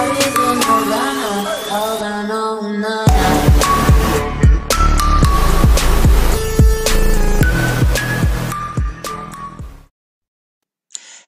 Parties in Havana, Havana.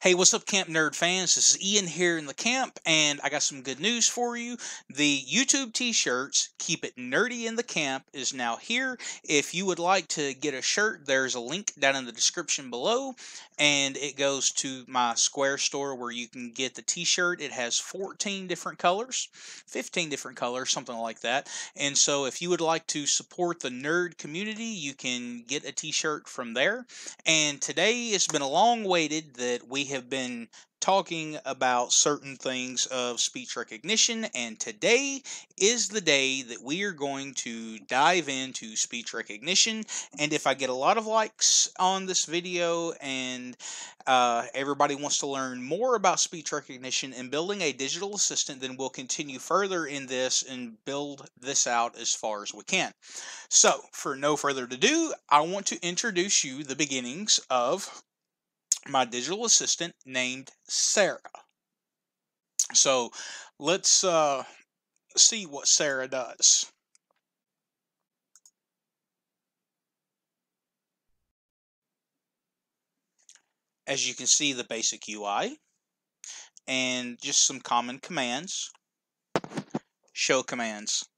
Hey, what's up, Camp Nerd fans? This is Ian here in the camp, and I got some good news for you. The YouTube t-shirts, Keep It Nerdy in the Camp, is now here. If you would like to get a shirt, there's a link down in the description below, and it goes to my Square store where you can get the t-shirt. It has 14 different colors, 15 different colors, something like that. And so if you would like to support the nerd community, you can get a t-shirt from there. And today it's been a long waited that we have been talking about certain things of speech recognition, and today is the day that we are going to dive into speech recognition. And if I get a lot of likes on this video and everybody wants to learn more about speech recognition and building a digital assistant, then we'll continue further in this and build this out as far as we can. So for no further ado, I want to introduce you the beginnings of my digital assistant named Sarah. So let's see what Sarah does. As you can see, the basic UI and just some common commands, show commands.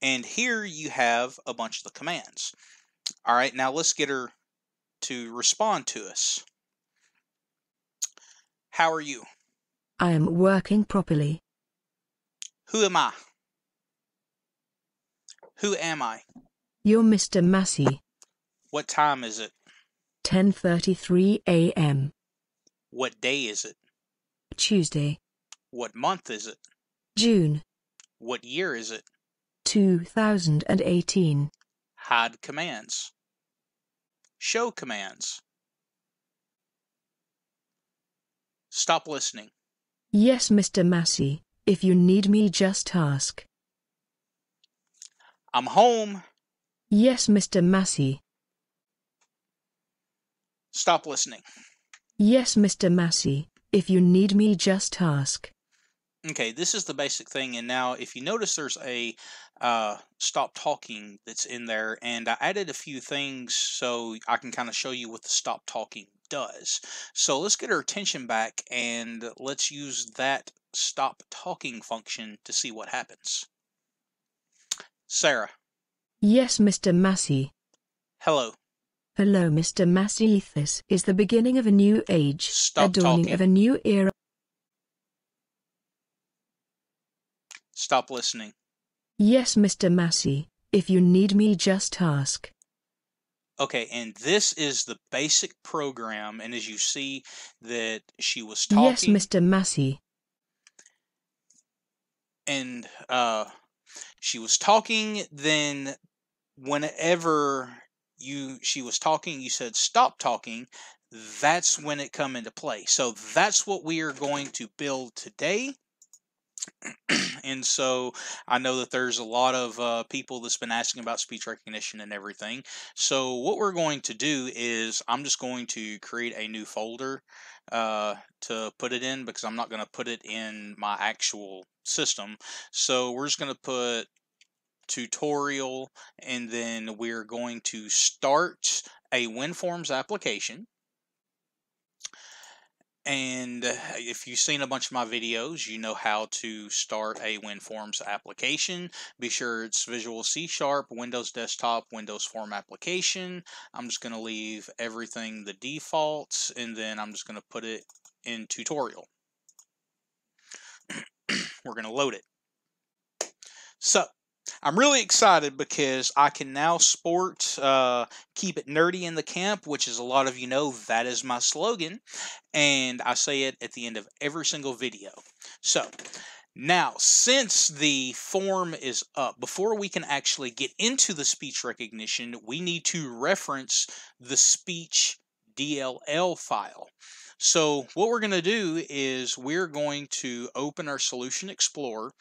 And here you have a bunch of the commands. All right, now let's get her to respond to us. How are you? I am working properly. Who am I? Who am I? You're Mr. Massey. What time is it? 10:33 a.m. What day is it? Tuesday. What month is it? June. What year is it? 2018. Hide commands. Show commands. Stop listening. Yes, Mr. Massey. If you need me, just ask. I'm home. Yes, Mr. Massey. Stop listening. Yes, Mr. Massey. If you need me, just ask. Okay, this is the basic thing, and now if you notice there's a stop talking that's in there, and I added a few things so I can kind of show you what the stop talking does. So let's get our attention back and let's use that stop talking function to see what happens. Sarah. Yes, Mr. Massey. Hello. Hello, Mr. Massey. This is the beginning of a new age, Stop a dawning talking. of a new era. Stop listening. Yes, Mr. Massey. If you need me, just ask. Okay, and this is the basic program, and as you see that she was talking. Yes, Mr. Massey. And she was talking, then whenever she was talking, you said stop talking, that's when it come into play. So that's what we are going to build today. And so I know that there's a lot of people that's been asking about speech recognition and everything. So what we're going to do is I'm just going to create a new folder to put it in, because I'm not going to put it in my actual system. So we're just going to put tutorial, and then we're going to start a Winforms application. And if you've seen a bunch of my videos, you know how to start a Winforms application. Be sure it's Visual C#, Windows Desktop, Windows Form application. I'm just going to leave everything the defaults, and then I'm just going to put it in tutorial. We're going to load it. So I'm really excited because I can now sport Keep It Nerdy in the Camp, which, as a lot of you know, that is my slogan, and I say it at the end of every single video. So now, since the form is up, before we can actually get into the speech recognition, we need to reference the Speech DLL file. So what we're going to do is we're going to open our Solution Explorer,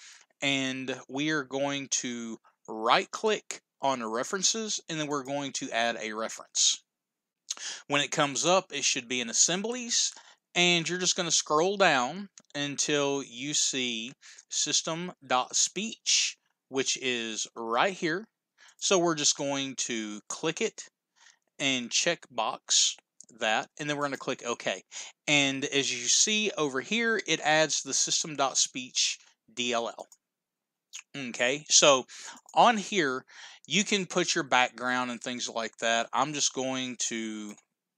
and we are going to right click on the references, and then we're going to add a reference. When it comes up, it should be in Assemblies, And you're just going to scroll down until you see system.speech, which is right here. So we're just going to click it and check box that, and then we're going to click OK. And as you see over here, it adds the system.speech DLL. Okay, so on here, you can put your background and things like that. I'm just going to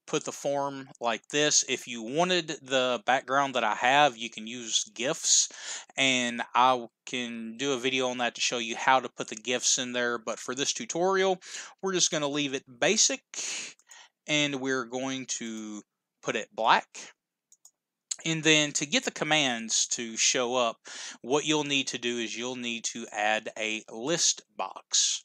put the form like this. If you wanted the background that I have, you can use GIFs, and I can do a video on that to show you how to put the GIFs in there. But for this tutorial, we're just going to leave it basic, and we're going to put it black. And then to get the commands to show up, what you'll need to do is you'll need to add a list box.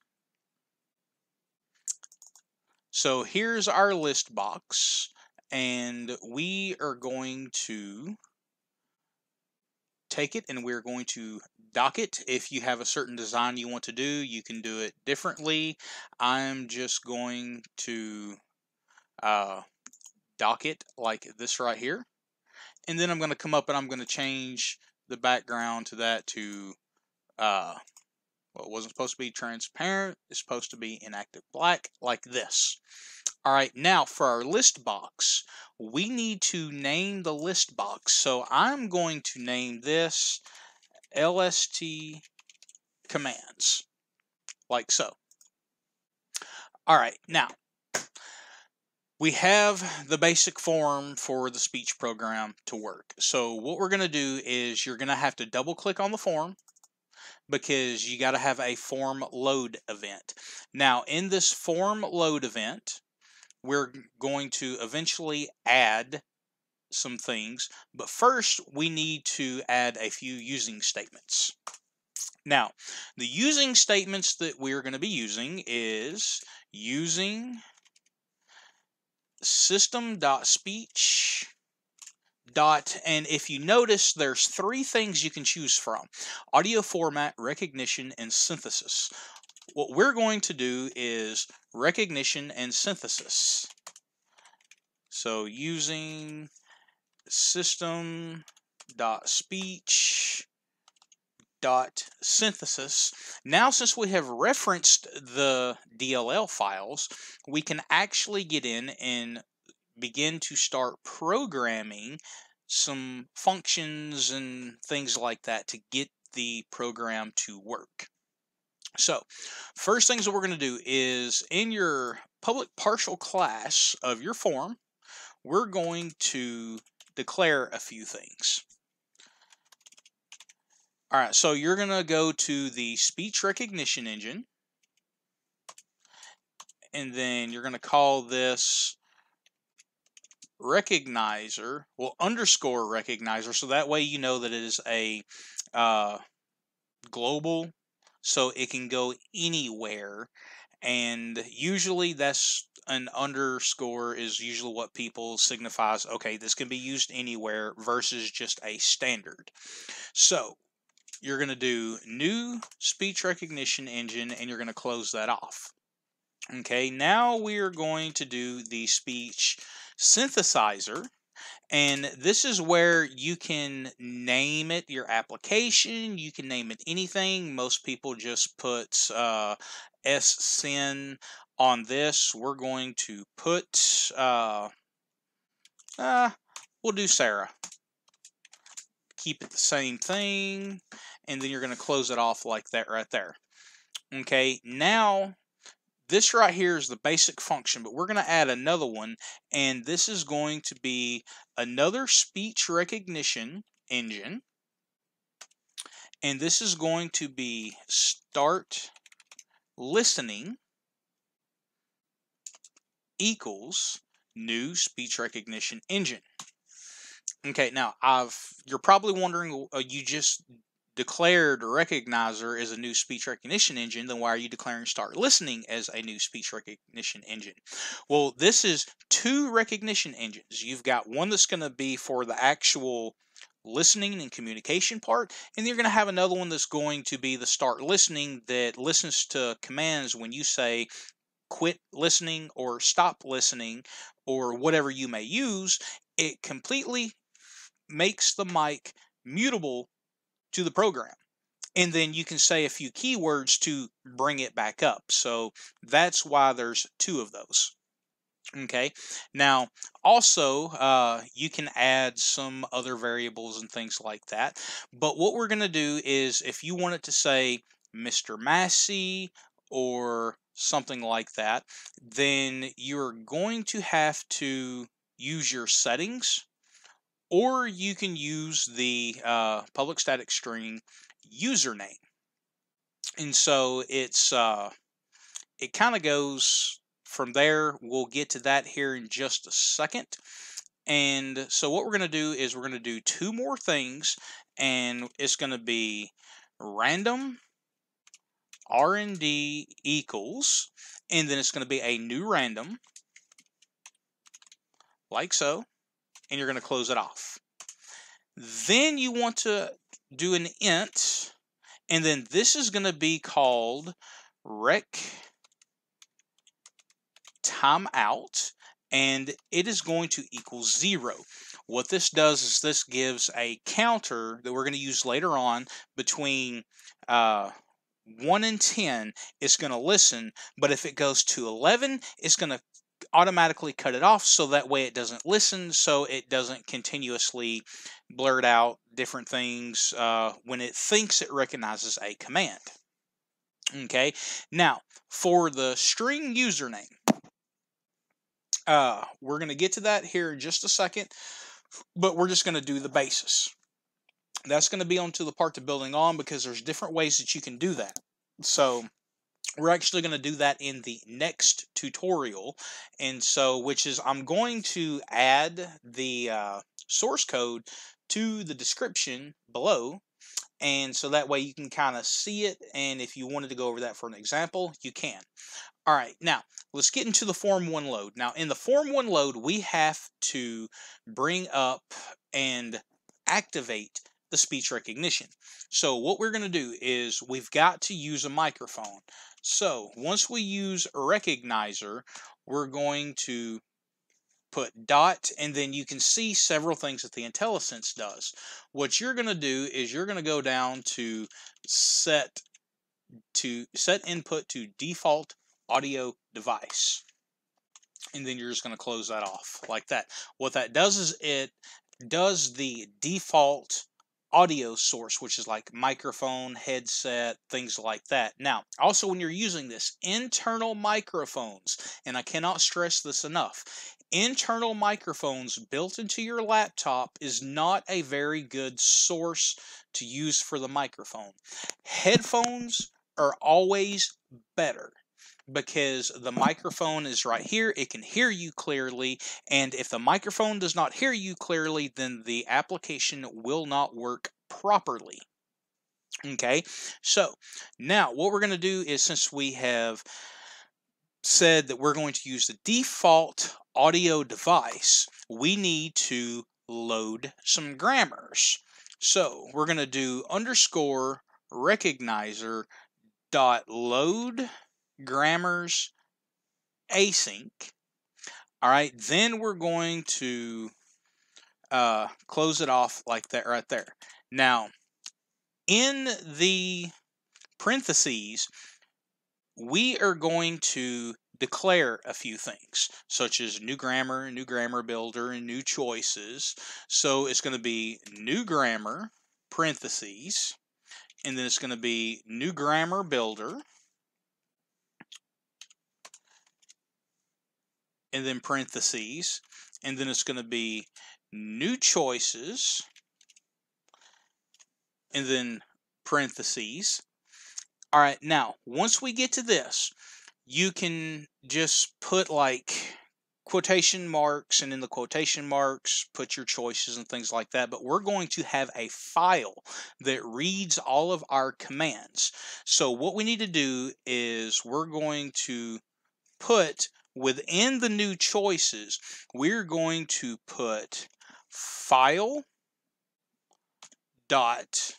So here's our list box, and we are going to take it and we're going to dock it. If you have a certain design you want to do, you can do it differently. I'm just going to dock it like this right here. And then I'm going to come up and I'm going to change the background to that to, well, it wasn't supposed to be transparent. It's supposed to be inactive black like this. All right, now for our list box, we need to name the list box. So I'm going to name this LST commands, like so. All right, now we have the basic form for the speech program to work. So what we're going to do is you're going to have to double click on the form, because you got to have a form load event. Now in this form load event, we're going to eventually add some things, but first we need to add a few using statements. Now the using statements that we're going to be using is using system.speech and if you notice, there's three things you can choose from: audio format, recognition, and synthesis. What we're going to do is recognition and synthesis. So using system.speech synthesis. Now, since we have referenced the DLL files, we can actually get in and begin to start programming some functions and things like that to get the program to work. So first things that we're going to do is in your public partial class of your form, we're going to declare a few things. All right, so you're going to go to the speech recognition engine, and then you're going to call this recognizer, well, underscore recognizer, so that way you know that it is a global, so it can go anywhere. And usually that's an underscore is usually what people signifies, okay, this can be used anywhere, versus just a standard. So you're going to do new speech recognition engine, and you're going to close that off. Okay, now we are going to do the speech synthesizer, and this is where you can name it your application. You can name it anything. Most people just put SSyn on this. We're going to put we'll do Sarah. Keep it the same thing, and then you're going to close it off like that right there. Okay, now this right here is the basic function, but we're going to add another one, and this is going to be another speech recognition engine, and this is going to be start listening equals new speech recognition engine. Okay, now you're probably wondering, you just declared recognizer as a new speech recognition engine, then why are you declaring start listening as a new speech recognition engine? Well, this is two recognition engines. You've got one that's going to be for the actual listening and communication part, and you're going to have another one that's going to be the start listening, that listens to commands when you say quit listening or stop listening or whatever you may use. It completely makes the mic mutable to the program. And then you can say a few keywords to bring it back up. So that's why there's two of those. Okay, now also you can add some other variables and things like that. But what we're going to do is, if you want it to say Mr. Massey or something like that, then you're going to have to use your settings, or you can use the public static string username. And so it kind of goes from there. We'll get to that here in just a second. And so what we're going to do is we're going to do two more things, and it's going to be random R&D equals, and then it's going to be a new random, like so, and you're going to close it off. Then you want to do an int, and then this is going to be called rec timeout, and it is going to equal 0. What this does is this gives a counter that we're going to use later on between 1 and 10. It's going to listen, but if it goes to 11, it's going to automatically cut it off, so that way it doesn't listen, so it doesn't continuously blurt out different things when it thinks it recognizes a command. Okay, now for the string username, we're going to get to that here in just a second, but we're just going to do the basis. That's going to be onto the part to building on, because there's different ways that you can do that. So we're actually going to do that in the next tutorial, and so which is I'm going to add the source code to the description below, and so that way you can kind of see it, and if you wanted to go over that for an example, you can. All right, now let's get into the Form 1 load. Now in the Form 1 load, we have to bring up and activate the speech recognition. So what we're going to do is we've got to use a microphone. So once we use a recognizer, we're going to put dot, and then you can see several things that the IntelliSense does. What you're going to do is you're going to go down to set input to default audio device, and then you're just going to close that off like that. What that does is it does the default audio source, which is like microphone, headset, things like that. Now, also when you're using this, internal microphones, and I cannot stress this enough, internal microphones built into your laptop is not a very good source to use for the microphone. Headphones are always better, because the microphone is right here, it can hear you clearly, and if the microphone does not hear you clearly, then the application will not work properly. Okay, so now what we're going to do is, since we have said that we're going to use the default audio device, we need to load some grammars. So we're going to do underscore recognizer dot load grammars async. All right, then we're going to close it off like that right there. Now, in the parentheses, we are going to declare a few things, such as new grammar builder, and new choices. So it's going to be new grammar, parentheses, and then it's going to be new grammar builder, and then parentheses, and then it's going to be new choices, and then parentheses. All right, now once we get to this, you can just put like quotation marks, and in the quotation marks put your choices and things like that, but we're going to have a file that reads all of our commands. So what we need to do is we're going to put within the new choices, we're going to put file dot.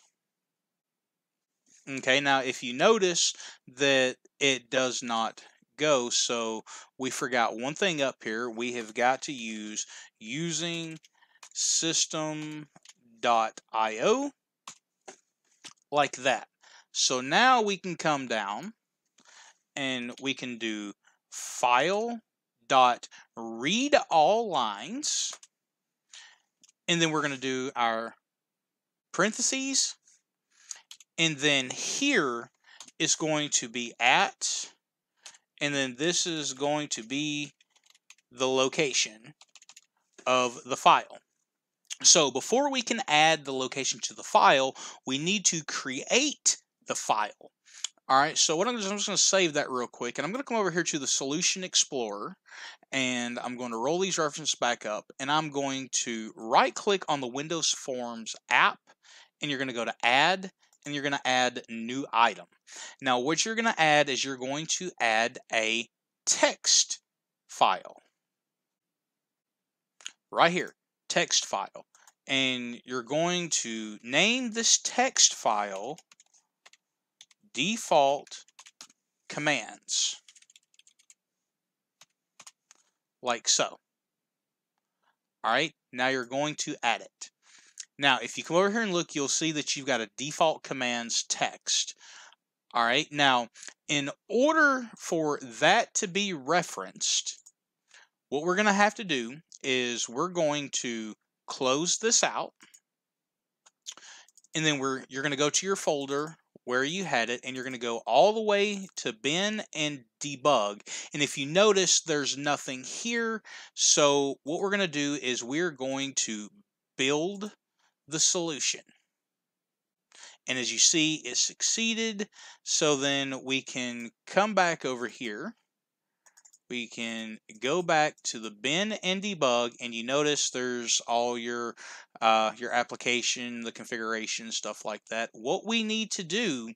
Okay, now if you notice that it does not go, so we forgot one thing up here. We have got to use using system .io, like that. So now we can come down and we can do file.read all lines, and then we're going to do our parentheses, and then here is going to be at, and then this is going to be the location of the file. So before we can add the location to the file, we need to create the file. All right, so what I'm just going to save that real quick, and I'm going to come over here to the Solution Explorer, and I'm going to roll these references back up, and I'm going to right-click on the Windows Forms app, and you're going to go to Add, and you're going to add New Item. Now, what you're going to add is you're going to add a text file. Right here, text file. And you're going to name this text file default commands, like so. All right, now you're going to add it. Now, if you come over here and look, you'll see that you've got a default commands text. All right, now, in order for that to be referenced, what we're going to have to do is we're going to close this out, and then you're going to go to your folder where you had it, and you're going to go all the way to bin and debug. And if you notice, there's nothing here. So what we're going to do is we're going to build the solution. And as you see, it succeeded. So then we can come back over here. We can go back to the bin and debug, and you notice there's all your application, the configuration, stuff like that. What we need to do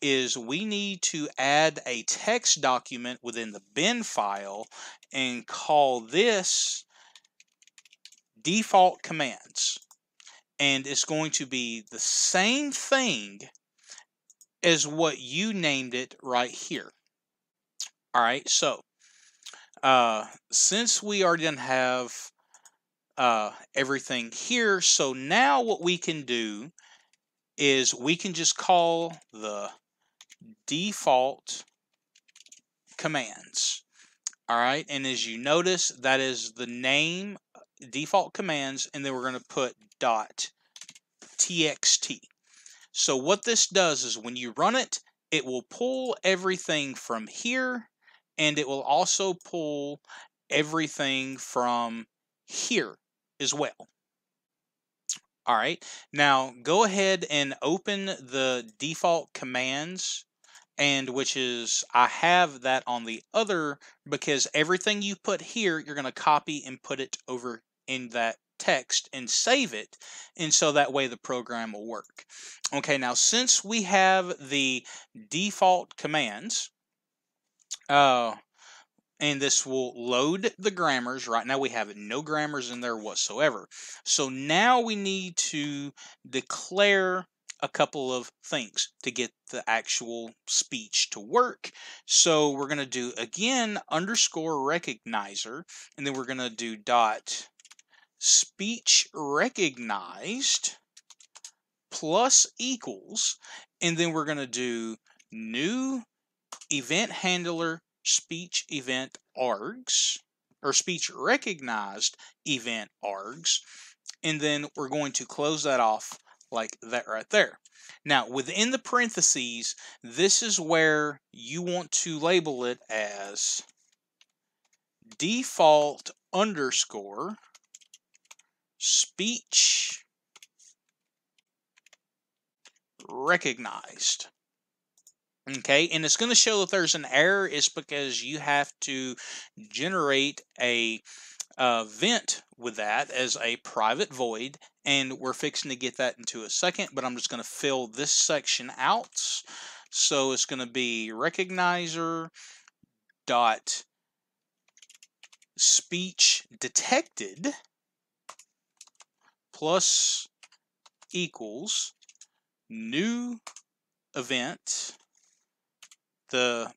is we need to add a text document within the bin file and call this default commands. And it's going to be the same thing as what you named it right here. All right, so since we already done have everything here, so now what we can do is we can just call the default commands. All right, and as you notice, that is the name, default commands, and then we're going to put .txt. So what this does is when you run it, it will pull everything from here, and it will also pull everything from here as well. All right, now go ahead and open the default commands, and which is, I have that on the other, because everything you put here, you're going to copy and put it over in that text and save it, and so that way the program will work. Okay, now since we have the default commands, and this will load the grammars. Right now we have no grammars in there whatsoever. So now we need to declare a couple of things to get the actual speech to work. So we're going to do, again, underscore recognizer, and then we're going to do dot speech recognized plus equals, and then we're going to do new event handler speech event args, or speech recognized event args, and then we're going to close that off like that right there. Now within the parentheses, this is where you want to label it as default underscore speech recognized. Okay, and it's going to show that there's an error. It's because you have to generate a vent with that as a private void, and we're fixing to get that into a second, but I'm just going to fill this section out. So it's going to be recognizer dot speech detected plus equals new event, the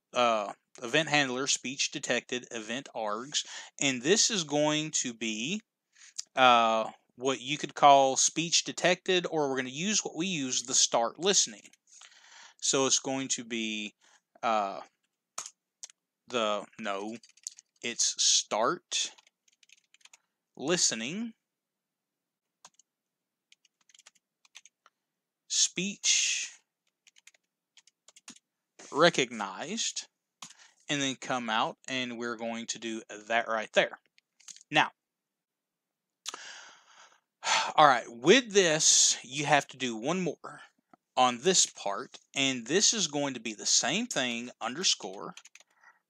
event handler speech detected event args, and this is going to be what you could call speech detected, or we're going to use what we use, the start listening. So it's going to be it's start listening speech recognized, and then come out, and we're going to do that right there. Now, all right, with this, you have to do one more on this part, and this is going to be the same thing, underscore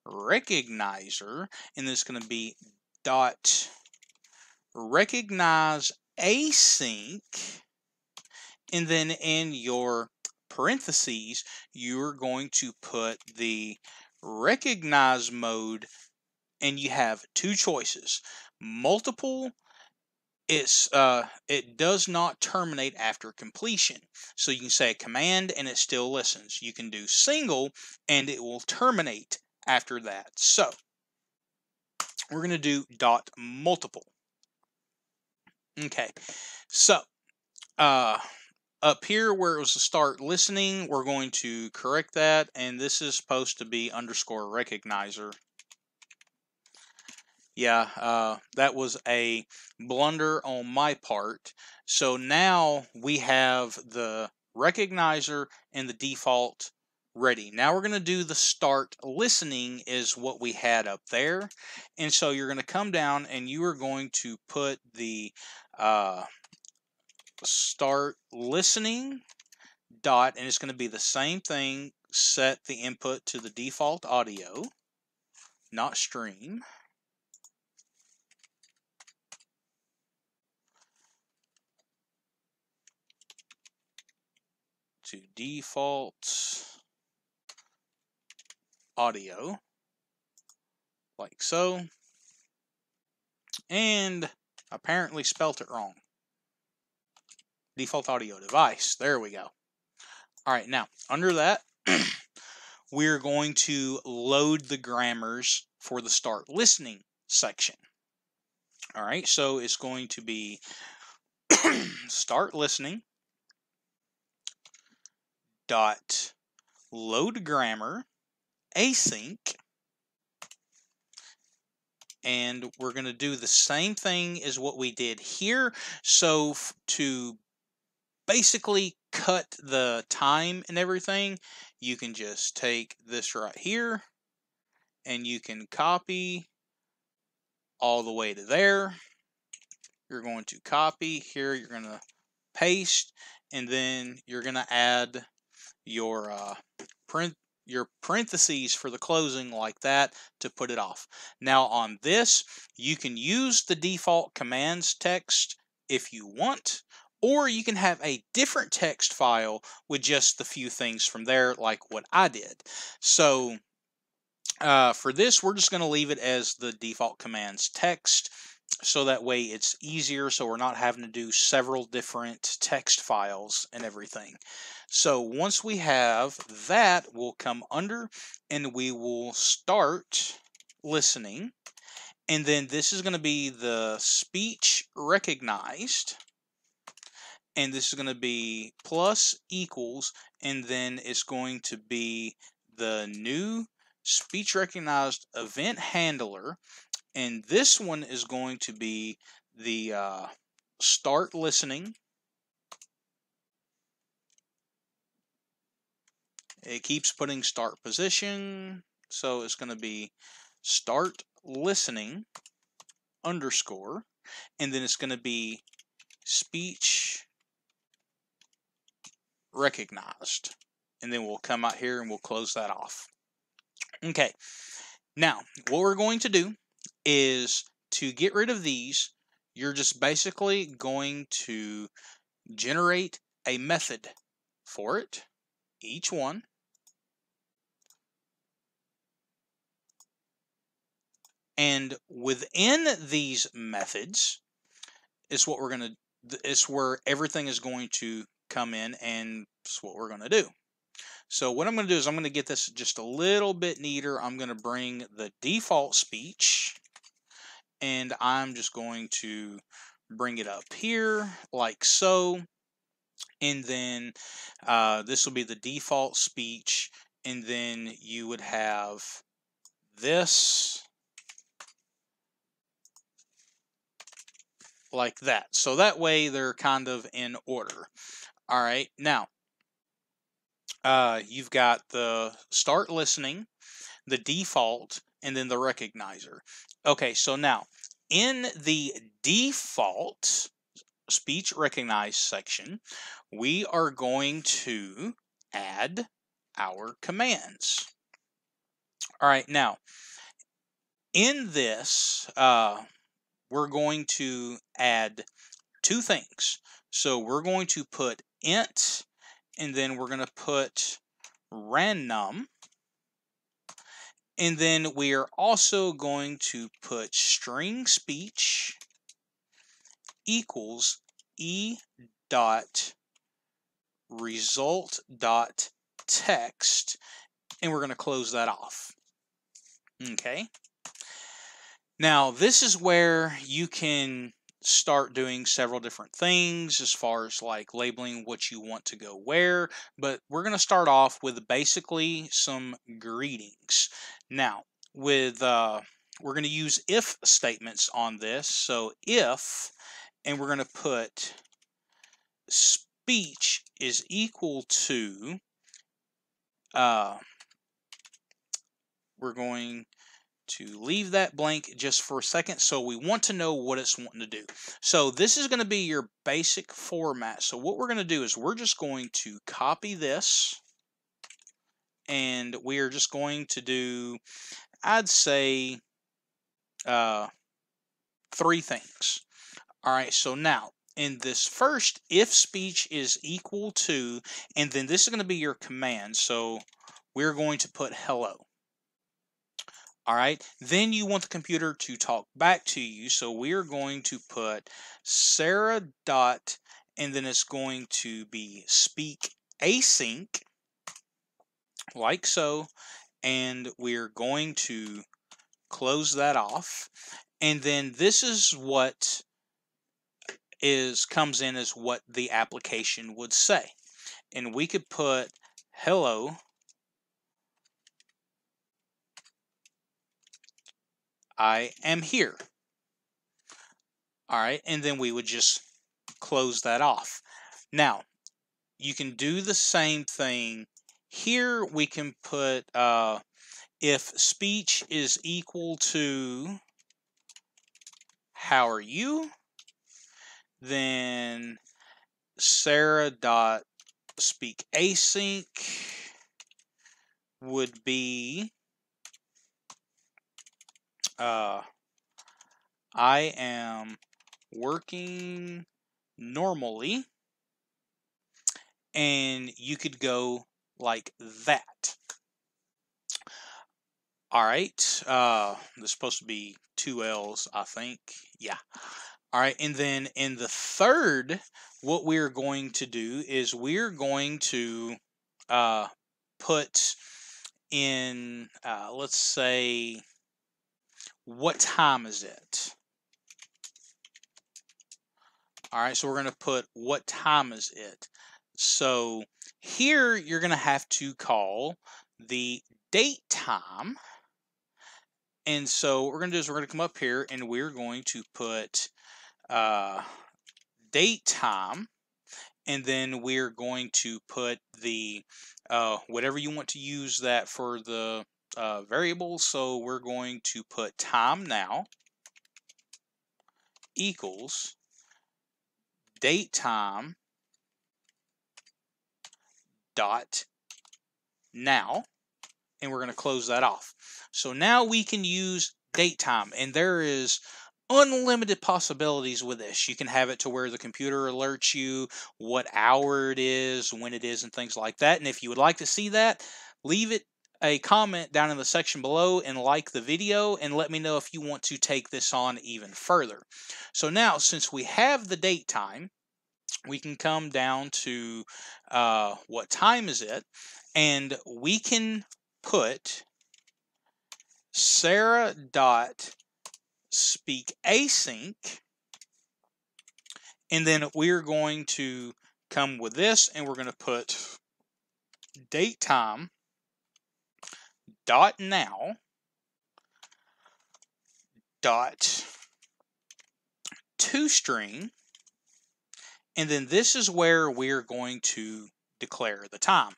recognizer, and it's going to be dot recognize async, and then in your parentheses, you're going to put the recognize mode, and you have two choices. Multiple, it does not terminate after completion. So you can say a command and it still listens. You can do single and it will terminate after that. So we're going to do dot multiple. Okay, so up here where it was to start listening, we're going to correct that, and this is supposed to be underscore recognizer. Yeah, that was a blunder on my part. So now we have the recognizer and the default ready. Now we're going to do the start listening is what we had up there. And so you're going to come down and you are going to put the start listening dot, and it's going to be the same thing. Set the input to the default audio, not stream. To default audio, like so, and apparently spelt it wrong. Default audio device, there we go. All right, now under that, we're going to load the grammars for the start listening section. All right, so it's going to be start listening dot load grammar async, and we're going to do the same thing as what we did here. So to basically cut the time and everything, you can just take this right here and you can copy all the way to there. You're going to copy here, you're going to paste, and then you're going to add your parentheses for the closing like that to put it off. Now on this, you can use the default commands text if you want, or you can have a different text file with just the few things from there, like what I did. So for this, we're just going to leave it as the default commands text, so that way it's easier, so we're not having to do several different text files and everything. So once we have that, we'll come under and we will start listening, and then this is going to be the speech recognized, and this is going to be plus equals, and then it's going to be the new speech recognized event handler, and this one is going to be the start listening. It keeps putting start position, so it's going to be start listening underscore, and then it's going to be speech recognized, and then we'll come out here and we'll close that off. Okay, now what we're going to do is to get rid of these, you're just basically going to generate a method for it, each one. And within these methods is what we're going to, it's where everything is going to come in, and it's what we're going to do. So what I'm going to do is I'm going to get this just a little bit neater. I'm going to bring the default speech, and I'm just going to bring it up here like so, and then this will be the default speech, and then you would have this like that. So that way they're kind of in order. All right, now you've got the start listening, the default, and then the recognizer. Okay, so now in the default speech recognize section, we are going to add our commands. All right, now in this, we're going to add two things. So we're going to put int, and then we're going to put random, and then we are also going to put string speech equals e dot result dot text, and we're going to close that off. Okay. Now this is where you can start doing several different things as far as like labeling what you want to go where, but we're going to start off with basically some greetings. Now with we're going to use if statements on this. So if, and we're going to put speech is equal to we're going to leave that blank just for a second. So we want to know what it's wanting to do. So this is going to be your basic format. So what we're going to do is we're just going to copy this, and we are just going to do, I'd say, 3 things. All right, so now in this first, if speech is equal to, and then this is going to be your command. So we're going to put hello. All right, then you want the computer to talk back to you. So we're going to put Sarah dot, and then it's going to be speak async, like so. And we're going to close that off. And then this is what comes in as what the application would say. And we could put hello, I am here. All right, and then we would just close that off. Now, you can do the same thing here. We can put if speech is equal to how are you, then Sarah dot speak async would be I am working normally, and you could go like that. All right, there's supposed to be 2 L's, I think. Yeah. All right, and then in the third, what we're going to do is we're going to put in, let's say, what time is it? All right, so we're going to put what time is it. So here you're going to have to call the date time. And so what we're going to do is we're going to come up here and we're going to put date time, and then we're going to put the whatever you want to use that for the variable. So we're going to put time now equals date time dot now, and we're going to close that off. So now we can use date time, and there is unlimited possibilities with this. You can have it to where the computer alerts you what hour it is, when it is, and things like that. And if you would like to see that, leave it a comment down in the section below and like the video, and let me know if you want to take this on even further. So now, since we have the date time, we can come down to what time is it, and we can put Sarah dot speak async And then we're going to come with this, and we're going to put date time dot now dot toString, and then this is where we're going to declare the time.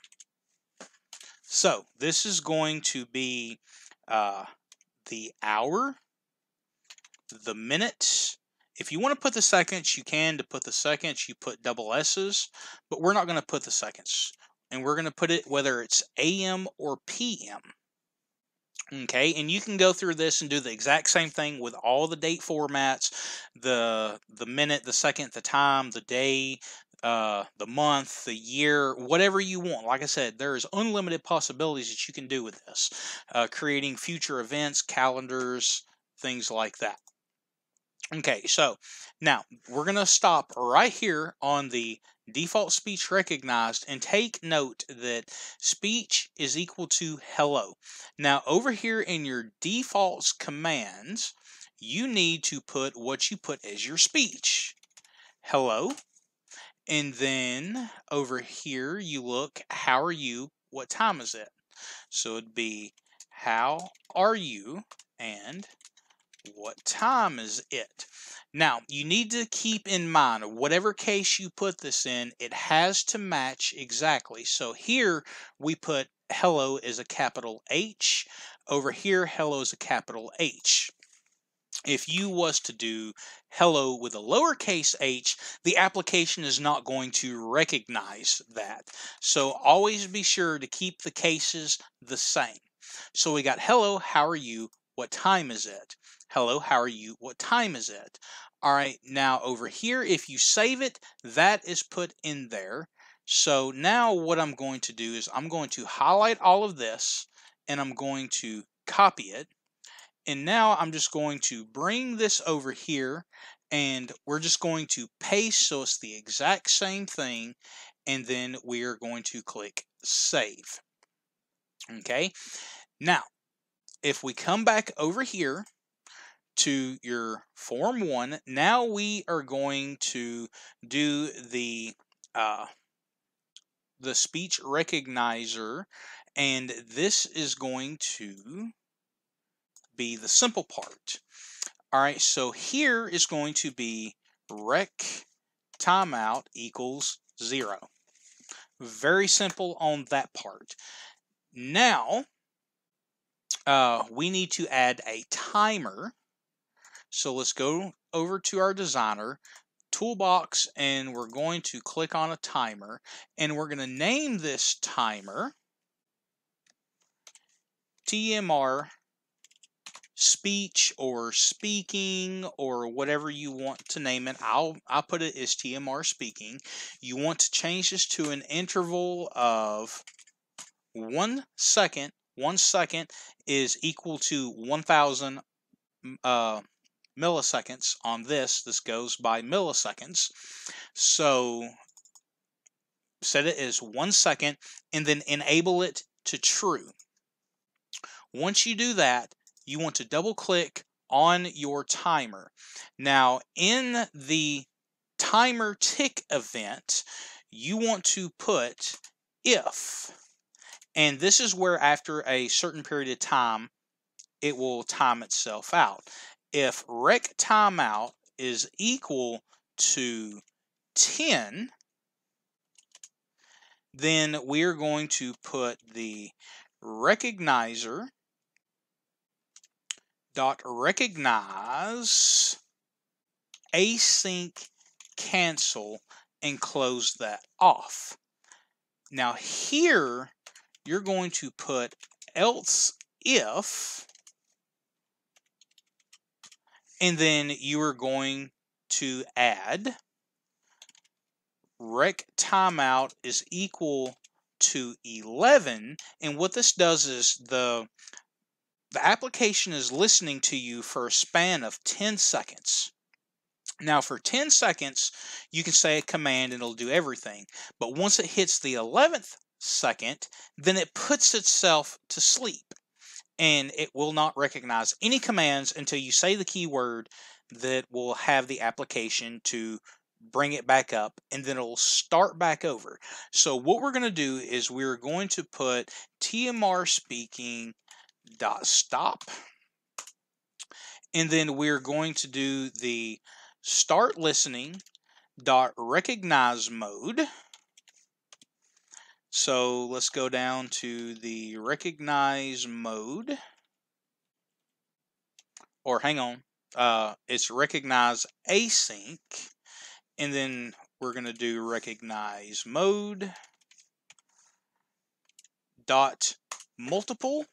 So this is going to be the hour, the minute. If you want to put the seconds, you can. To put the seconds, you put double S's, but we're not going to put the seconds. And we're going to put it whether it's AM or PM. Okay, and you can go through this and do the exact same thing with all the date formats, the minute, the second, the time, the day, the month, the year, whatever you want. Like I said, there's unlimited possibilities that you can do with this, creating future events, calendars, things like that. Okay, so now we're going to stop right here on the default speech recognized and take note that speech is equal to hello. Now over here in your defaults commands, you need to put what you put as your speech. Hello. And then over here you look, how are you? What time is it? So it'd be how are you and what time is it? Now, you need to keep in mind, whatever case you put this in, it has to match exactly. So here we put hello as a capital H. Over here, hello is a capital H. If you was to do hello with a lowercase h, the application is not going to recognize that. So always be sure to keep the cases the same. So we got hello, how are you? What time is it? Hello, how are you? What time is it? All right, now over here, if you save it, that is put in there. So now what I'm going to do is I'm going to highlight all of this, and I'm going to copy it. And now I'm just going to bring this over here, and we're just going to paste so it's the exact same thing, and then we are going to click save. Okay, now if we come back over here to your form 1, now we are going to do the speech recognizer, and this is going to be the simple part. All right, so here is going to be rec timeout equals 0. Very simple on that part. Now we need to add a timer. So let's go over to our designer toolbox, and we're going to click on a timer, and we're going to name this timer TMR speech or speaking or whatever you want to name it. I'll put it as TMR speaking. You want to change this to an interval of 1 second. 1 second is equal to 1,000 milliseconds on this. This goes by milliseconds. So set it as 1 second and then enable it to true. Once you do that, you want to double click on your timer. Now in the timer tick event, you want to put if, and this is where after a certain period of time it will time itself out. If rec timeout is equal to 10, then we're going to put the recognizer dot recognize async cancel and close that off. Now here you're going to put else if, and then you are going to add rec timeout is equal to 11, and what this does is the application is listening to you for a span of 10 seconds. Now for 10 seconds you can say a command and it'll do everything, but once it hits the 11th second, then it puts itself to sleep and it will not recognize any commands until you say the keyword that will have the application to bring it back up, and then it'll start back over. So what we're going to do is we're going to put TMR speaking dot stop, and then we're going to do the start listening dot recognize mode. So let's go down to the recognize mode, or hang on, it's recognize async, and then we're going to do recognize mode dot multiple,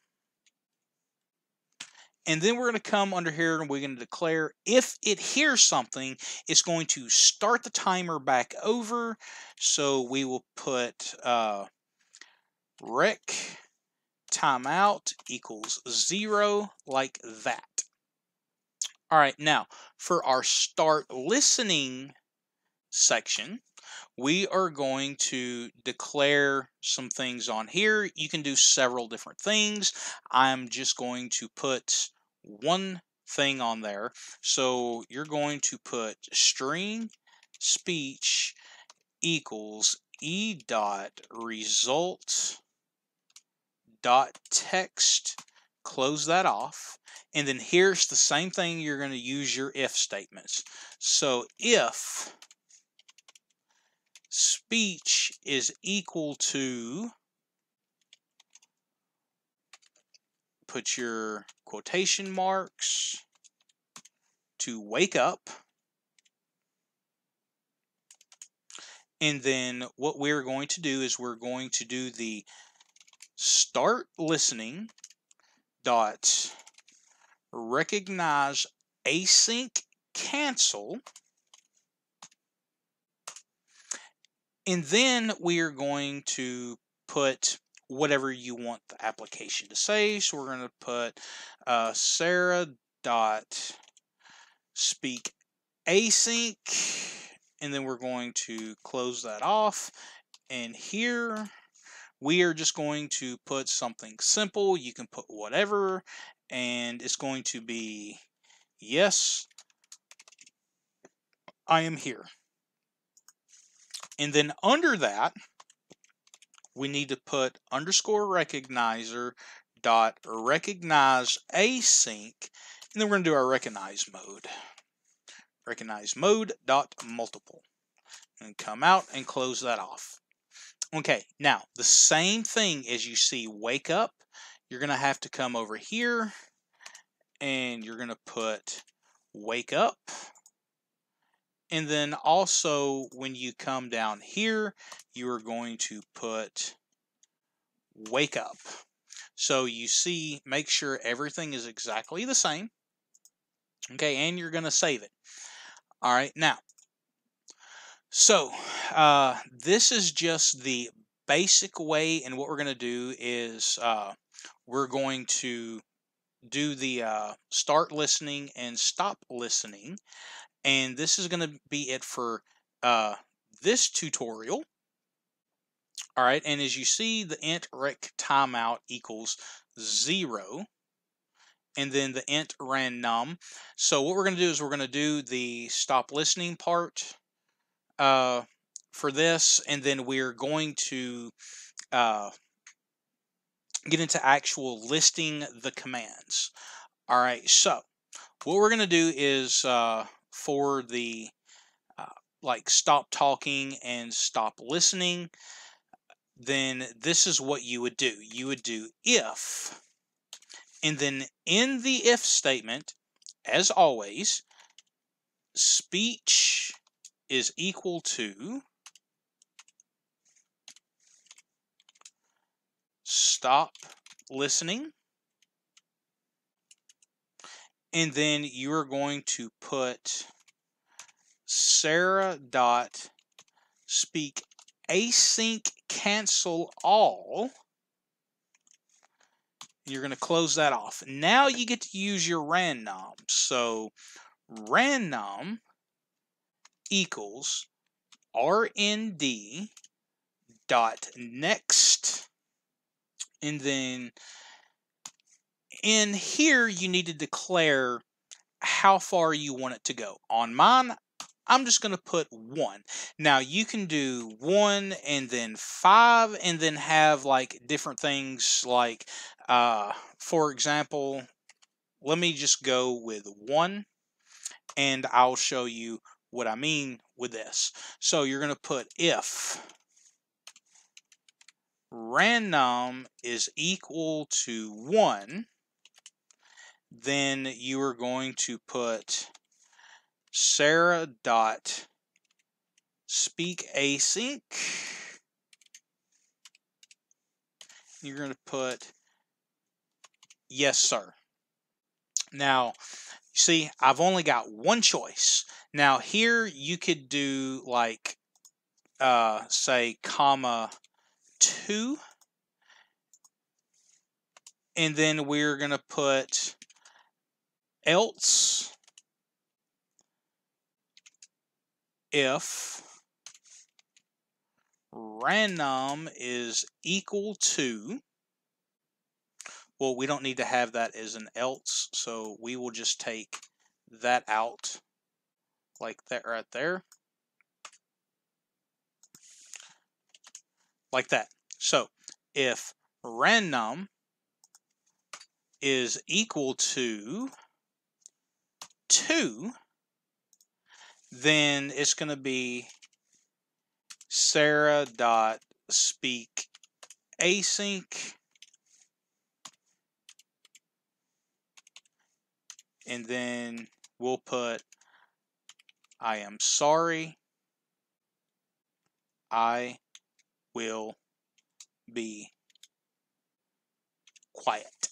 and then we're going to come under here and we're going to declare if it hears something, it's going to start the timer back over. So we will put rec timeout equals 0, like that. All right, now for our start listening section, we are going to declare some things on here. You can do several different things. I'm just going to put one thing on there. So you're going to put string speech equals e dot result dot text, close that off, and then here's the same thing. You're going to use your if statements. So if speech is equal to, put your quotation marks, to wake up, and then what we're going to do is we're going to do the start listening dot recognize async cancel, and then we are going to put whatever you want the application to say. So we're going to put Sarah dot speak async, and then we're going to close that off. And here we are just going to put something simple. You can put whatever, and it's going to be yes, I am here. And then under that, we need to put underscore recognizer dot recognize async, and then we're going to do our recognize mode dot multiple, and come out and close that off. Okay, now the same thing as you see wake up, you're going to have to come over here and you're going to put wake up. And then also when you come down here, you are going to put wake up. So you see, make sure everything is exactly the same. Okay, and you're going to save it. All right, now, so this is just the basic way, and what we're going to do is we're going to do the start listening and stop listening, and this is going to be it for this tutorial. All right, and as you see, the int rec timeout equals 0, and then the int random. So what we're going to do is we're going to do the stop listening part for this, and then we're going to get into actual listing the commands. All right, so what we're going to do is for the like stop talking and stop listening, then this is what you would do. You would do if, and then in the if statement, as always, speech is equal to stop listening, and then you are going to put Sarah dot speak async cancel all. You're going to close that off. Now you get to use your random. So random equals rnd dot next, and then in here you need to declare how far you want it to go. On mine, I'm just going to put 1. Now you can do 1 and then 5 and then have like different things like, for example, let me just go with 1 and I'll show you what I mean with this. So you're going to put if random is equal to 1, then you are going to put Sarah dot speak async. You're going to put yes, sir. Now, see, I've only got one choice. Now, here you could do like, say, comma 2. And then we're going to put else if random is equal to, well, we don't need to have that as an else, so we will just take that out like that right there. Like that. So if random is equal to 2, then it's going to be Sarah dot speak async, and then we'll put I am sorry, I will be quiet,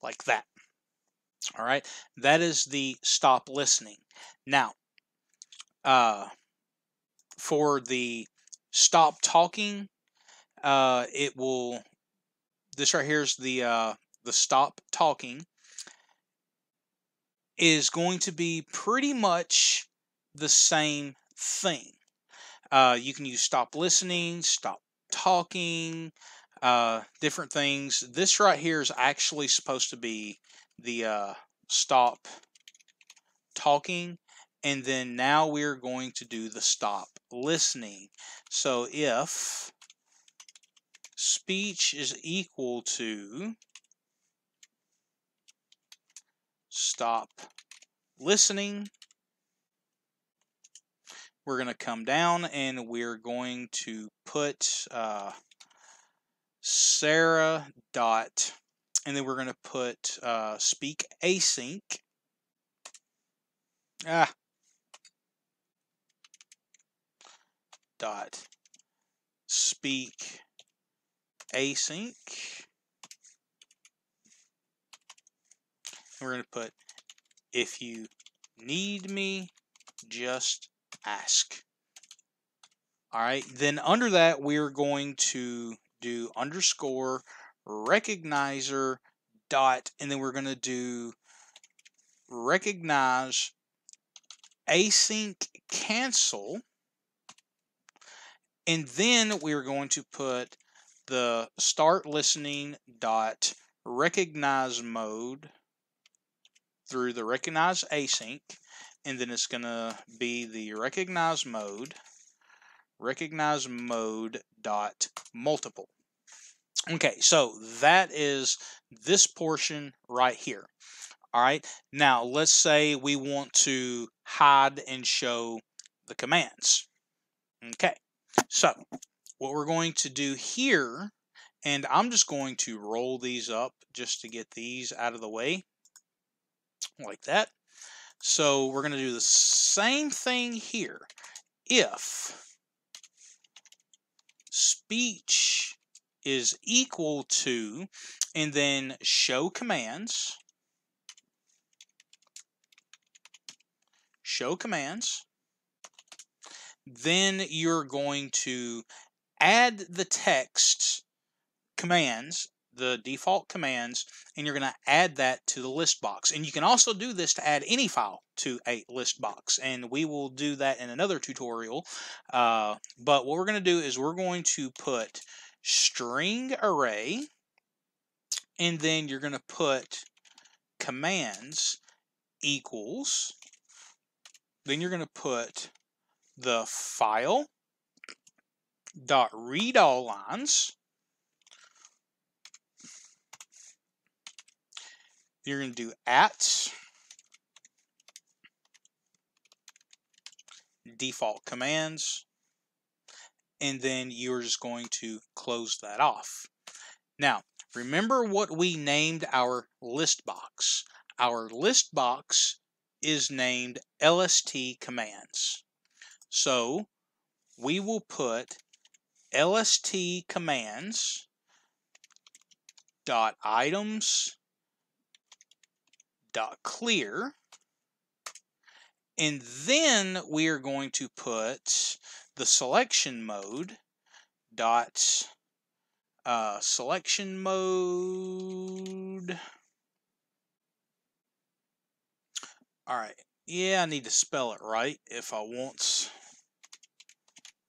like that. All right, that is the stop listening. Now, for the stop talking, it will. This right here is the stop talking. Is going to be pretty much the same thing. You can use stop listening, stop talking, different things. This right here is actually supposed to be the stop talking, and then now we're going to do the stop listening. So if speech is equal to stop listening, we're going to come down and we're going to put Sarah dot, and then we're going to put speak async. Dot speak async. We're going to put if you need me, just ask. All right, then under that we're going to do underscore recognizer dot, and then we're going to do recognize async cancel, and then we're going to put the start listening dot recognize mode through the recognize async, and then it's going to be the recognize mode dot multiple. Okay, so that is this portion right here. All right, now let's say we want to hide and show the commands. Okay, so what we're going to do here, and I'm just going to roll these up just to get these out of the way, like that. So we're going to do the same thing here. If speech is equal to, and then show commands, then you're going to add the text commands, the default commands, and you're going to add that to the list box. And you can also do this to add any file to a list box, and we will do that in another tutorial. But what we're going to do is we're going to put string array, and then you're going to put commands equals, then you're going to put the file dot read all lines. You're going to do at default commands, and then you're just going to close that off. Now, remember what we named our list box. Our list box is named LST commands. So we will put LST commands dot items dot clear, and then we are going to put the selection mode dot selection mode. All right, yeah, I need to spell it right if I want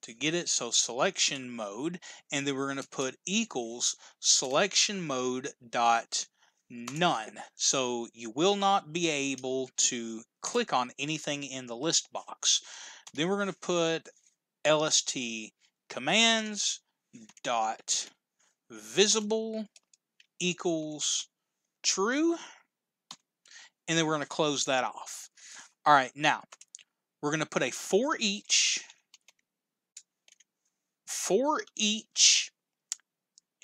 to get it. So selection mode, and then we're going to put equals selection mode dot none. So you will not be able to click on anything in the list box. Then we're going to put LST commands dot visible equals true, and then we're going to close that off. All right, now we're going to put a for each,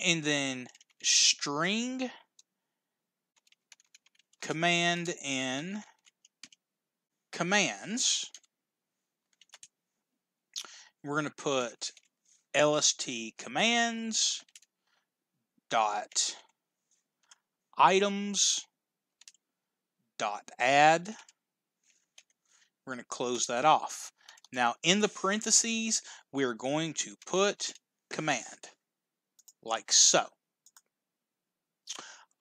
and then string command in commands. We're going to put LST commands dot items dot add. We're going to close that off. Now in the parentheses, we're going to put command like so.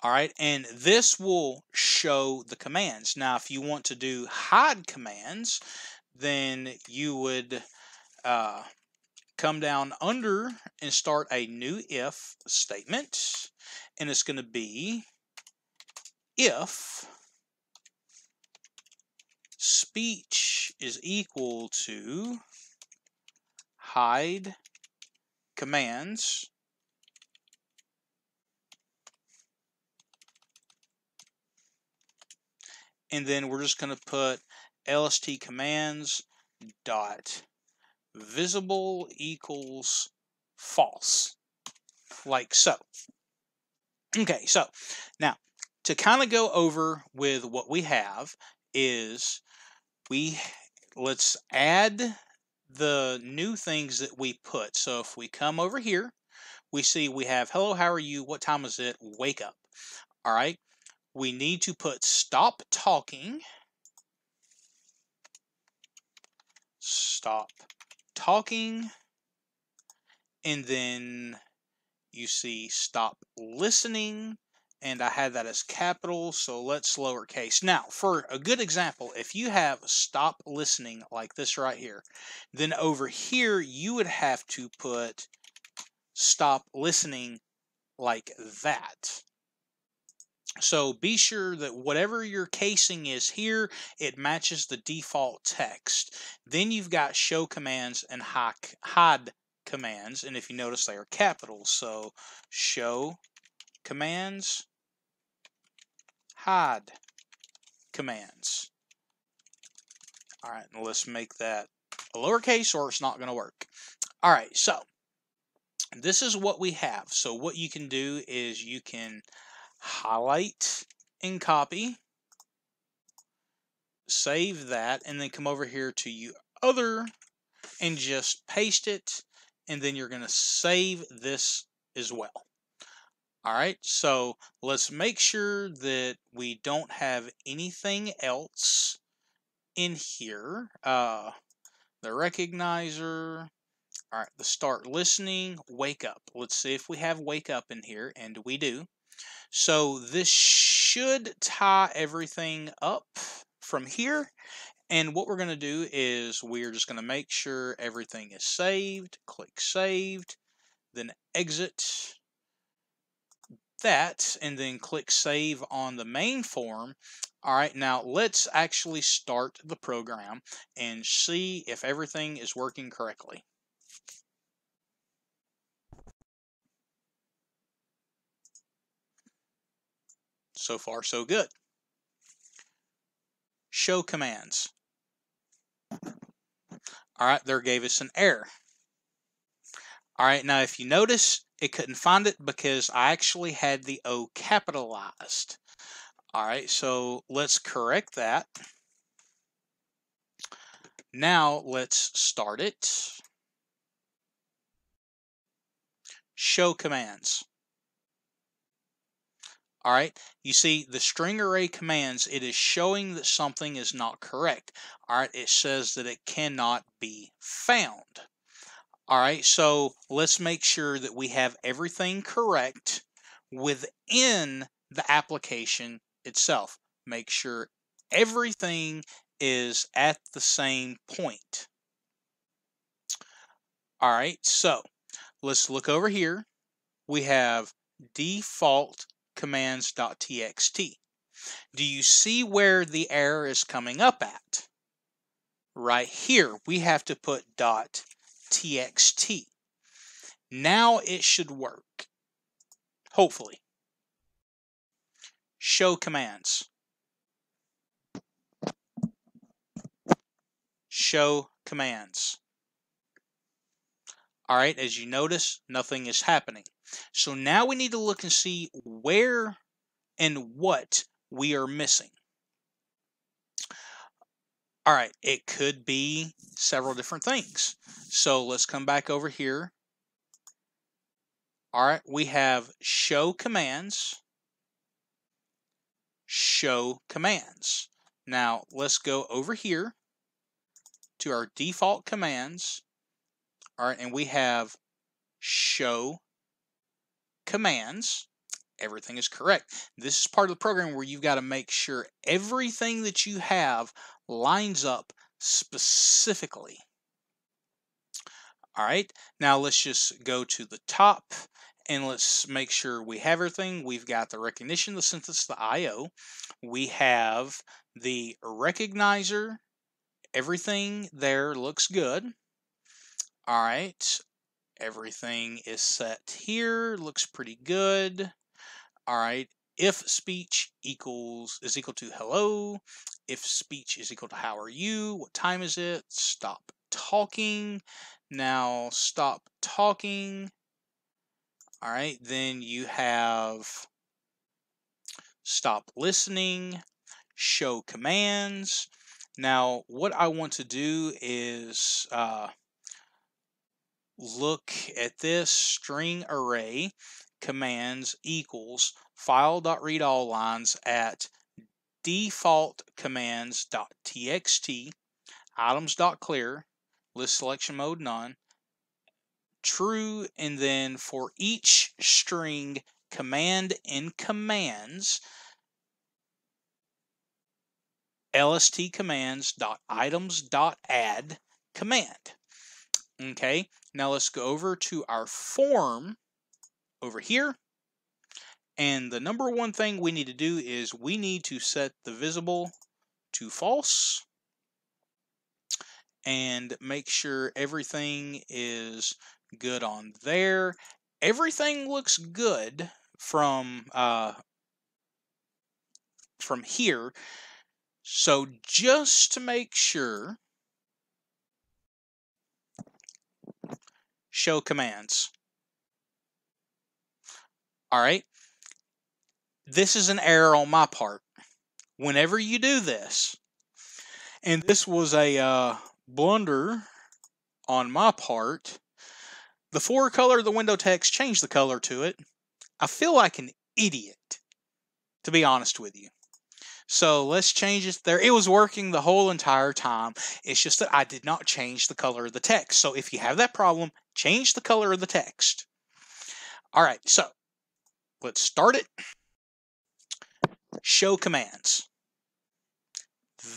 All right, and this will show the commands. Now if you want to do hide commands, then you would come down under and start a new if statement, and it's going to be if speech is equal to hide commands, and then we're just going to put LST commands dot visible equals false, like so. Okay, so now to kind of go over with what we have is let's add the new things that we put. So if we come over here, we see we have hello, how are you, what time is it, wake up. All right, we need to put stop talking, and then you see stop listening, and I had that as capital, so let's lowercase. Now for a good example, if you have stop listening like this right here, then over here you would have to put stop listening like that. So be sure that whatever your casing is here, it matches the default text. Then you've got show commands and hide commands, and if you notice they are capitals, so show commands, hide commands. All right, let's make that a lowercase or it's not going to work. All right, so this is what we have. So what you can do is you can highlight and copy, save that, and then come over here to you other and just paste it, and then you're going to save this as well. All right, so let's make sure that we don't have anything else in here. The recognizer, all right, the start listening, wake up. Let's see if we have wake up in here, and we do. So this should tie everything up from here. And what we're going to do is we're just going to make sure everything is saved. Click saved, then exit that, and then click save on the main form. All right, now let's actually start the program and see if everything is working correctly. So far, so good. Show commands. All right, there gave us an error. All right, now if you notice, it couldn't find it because I actually had the O capitalized. All right, so let's correct that. Now let's start it. Show commands. All right, you see the string array commands, it is showing that something is not correct. All right, it says that it cannot be found. All right, so let's make sure that we have everything correct within the application itself. Make sure everything is at the same point. All right, so let's look over here. We have default commands.txt. Do you see where the error is coming up at? Right here, we have to put .txt. Now it should work, hopefully. Show commands. Show commands. All right, as you notice, nothing is happening. So now we need to look and see where and what we are missing. All right, it could be several different things. So let's come back over here. All right, we have show commands. Show commands. Now let's go over here to our default commands. All right, and we have show commands. Everything is correct. This is part of the program where you've got to make sure everything that you have lines up specifically. All right, now let's just go to the top and let's make sure we have everything. We've got the recognition, the synthesis, the I/O. We have the recognizer. Everything there looks good. All right, everything is set here. Looks pretty good. All right, if speech is equal to hello, if speech is equal to how are you, what time is it, stop talking. Now stop talking. All right, then you have stop listening, show commands. Now what I want to do is look at this string array commands equals file.readAllLines at default commands.txt items.clear list selection mode none true, and then for each string command in commands lst commands.items.add command. Okay, now let's go over to our form over here. And the number one thing we need to do is we need to set the visible to false and make sure everything is good on there. Everything looks good from here. So just to make sure, show commands. All right. This is an error on my part. Whenever you do this, and this was a blunder on my part, the for color of the window text, change the color to it. I feel like an idiot, to be honest with you. So let's change it there. It was working the whole entire time. It's just that I did not change the color of the text. So if you have that problem, change the color of the text. All right, so let's start it. Show commands.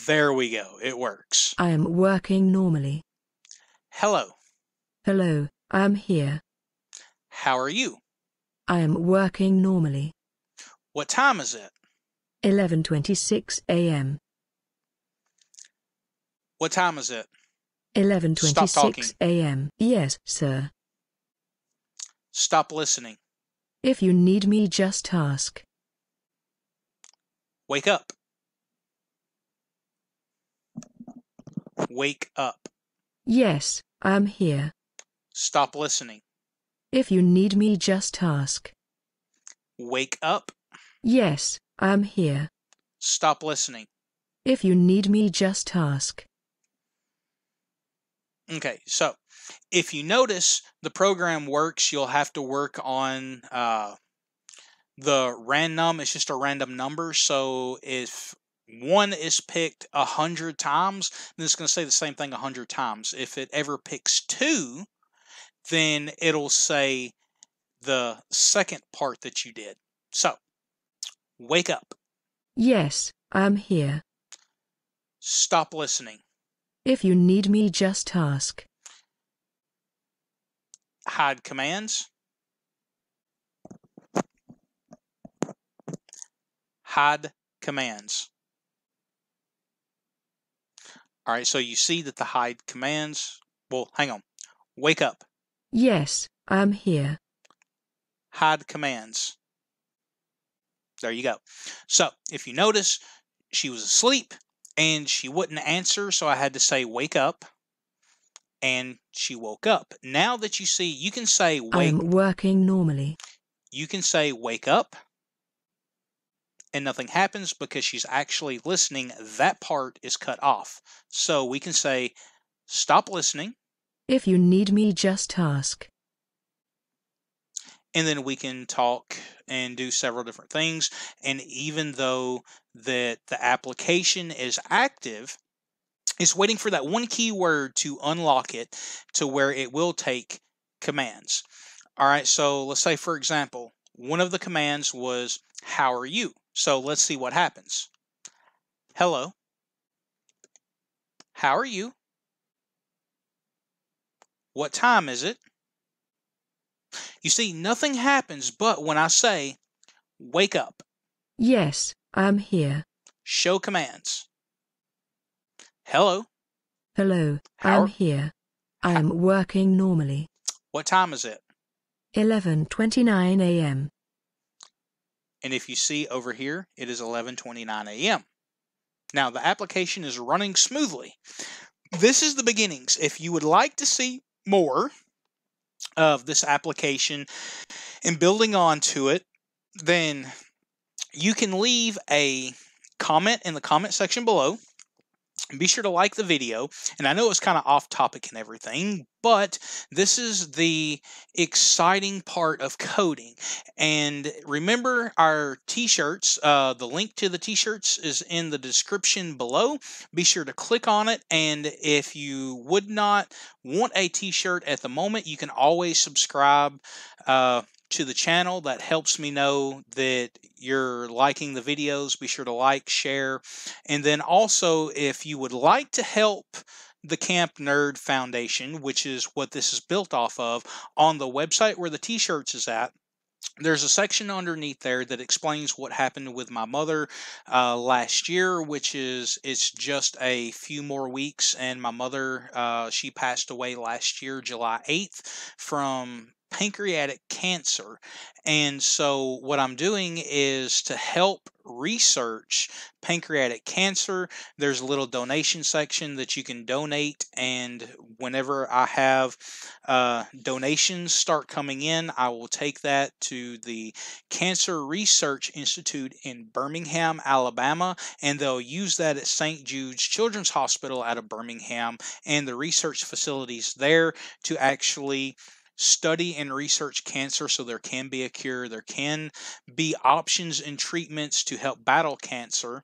There we go. It works. I am working normally. Hello. Hello, I am here. How are you? I am working normally. What time is it? 11:26 a.m. What time is it? Stop talking. 11:26 a.m. Yes, sir. Stop listening. If you need me, just ask. Wake up. Wake up. Yes, I'm here. Stop listening. If you need me, just ask. Wake up. Yes, I'm here. Stop listening. If you need me, just ask. Okay, so if you notice the program works, you'll have to work on the random. It's just a random number. So if one is picked 100 times, then it's going to say the same thing 100 times. If it ever picks 2, then it'll say the second part that you did. So wake up. Yes, I'm here. Stop listening. If you need me, just ask. Hide commands. Hide commands. All right, so you see that the hide commands, well, hang on. Wake up. Yes, I'm here. Hide commands. There you go. So if you notice, she was asleep and she wouldn't answer, so I had to say wake up, and she woke up. Now that you see, you can say I'm working normally. You can say wake up, and nothing happens because she's actually listening. That part is cut off. So we can say stop listening. If you need me, just ask. And then we can talk and do several different things. And even though that the application is active, it's waiting for that one keyword to unlock it to where it will take commands. All right, so let's say, for example, one of the commands was, how are you? So let's see what happens. Hello. How are you? What time is it? You see, nothing happens but when I say, wake up. Yes, I'm here. Show commands. Hello. Hello, I'm here. I'm working normally. What time is it? 11:29 a.m. And if you see over here, it is 11:29 a.m. Now, the application is running smoothly. This is the beginnings. If you would like to see more of this application and building onto it, then you can leave a comment in the comment section below. Be sure to like the video. And I know it's kind of off topic and everything, but this is the exciting part of coding. And remember our t-shirts, the link to the t-shirts is in the description below. Be sure to click on it. And if you would not want a t-shirt at the moment, you can always subscribe to the channel. That helps me know that you're liking the videos. Be sure to like, share, and then also if you would like to help the Camp Nerd Foundation, which is what this is built off of, on the website where the t-shirts is at, there's a section underneath there that explains what happened with my mother last year, which is it's just a few more weeks, and my mother, she passed away last year, July 8th, from pancreatic cancer. And so what I'm doing is to help research pancreatic cancer. There's a little donation section that you can donate, and whenever I have donations start coming in, I will take that to the Cancer Research Institute in Birmingham, Alabama, and they'll use that at St. Jude's Children's Hospital out of Birmingham and the research facilities there to actually study and research cancer, so there can be a cure. There can be options and treatments to help battle cancer.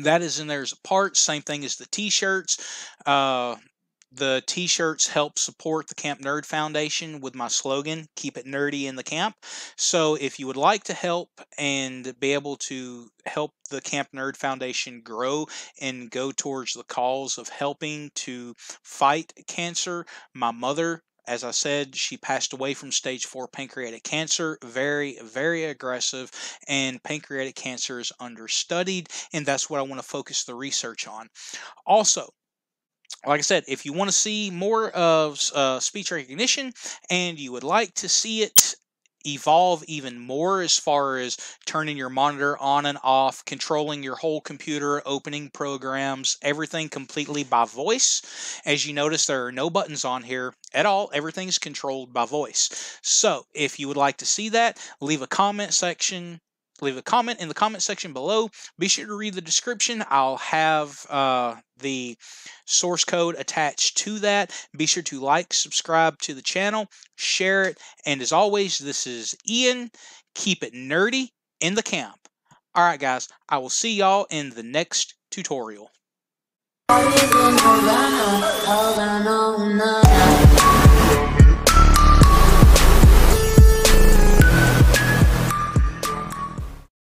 That is in there as a part. Same thing as the t-shirts. The t-shirts help support the Camp Nerd Foundation with my slogan, keep it nerdy in the camp. So if you would like to help and be able to help the Camp Nerd Foundation grow and go towards the cause of helping to fight cancer, my mother As I said, she passed away from stage 4 pancreatic cancer. Very, very aggressive, and pancreatic cancer is understudied, and that's what I want to focus the research on. Also, like I said, if you want to see more of speech recognition and you would like to see it evolve even more as far as turning your monitor on and off, controlling your whole computer, opening programs, everything completely by voice. As you notice, there are no buttons on here at all. Everything's controlled by voice. So if you would like to see that, leave a comment in the comment section below. Be sure to read the description. I'll have the source code attached to that. Be sure to like, subscribe to the channel, share it, and as always, this is Ian. Keep it nerdy in the camp. Alright guys, I will see y'all in the next tutorial. Always in Havana, all I know now.